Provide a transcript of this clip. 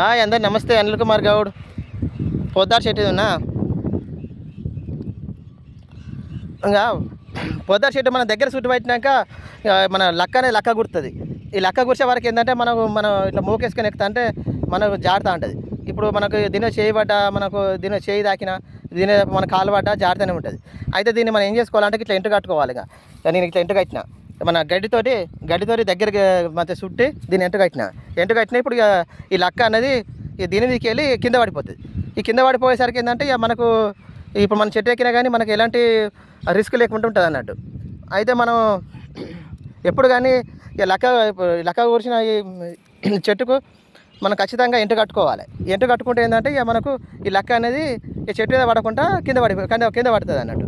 అందరు నమస్తే. అనిల్ కుమార్ గౌడ్ పొద్దాడు చెట్టు ఉన్నా. ఇంకా పొద్దాడు చెట్టు మన దగ్గర చుట్టు పెట్టినాక మన లక్క అనేది లక్క గుర్తుంది. ఈ లక్క గుర్చే వరకు ఏంటంటే మనం ఇట్లా మూకేసుకొని ఎక్కుతా అంటే మనకు జారుతూ ఉంటుంది. ఇప్పుడు మనకు దీని చేయబడ్డా, మనకు దీని చేయి దాకినా, దీని మన కాలు పడ్డా జారుతూనే ఉంటుంది. అయితే దీన్ని మనం ఏం చేసుకోవాలంటే ఇట్లా ఎంటు కట్టుకోవాలి. ఇక నేను ఇట్లా ఎంటు కట్టిన మన గడ్డితోటి దగ్గరికి మధ్య చుట్టి దీన్ని ఎంటు కట్టిన ఇప్పుడు ఇక ఈ లక్క అనేది దీని మీదకి వెళ్ళి కింద పడిపోతుంది. ఈ కింద పడిపోయేసరికి ఏంటంటే ఇక మనకు ఇప్పుడు మన చెట్టు ఎక్కినా కానీ మనకు ఎలాంటి రిస్క్ లేకుండా ఉంటుంది అన్నట్టు. అయితే మనం ఎప్పుడు కానీ ఇక లక్క కూర్చిన ఈ చెట్టుకు మనం ఖచ్చితంగా ఎంటు కట్టుకోవాలి. ఎంటు కట్టుకుంటే ఏంటంటే ఇక మనకు ఈ లక్క అనేది ఈ చెట్టు మీద పడకుండా కింద పడుతుంది అన్నట్టు.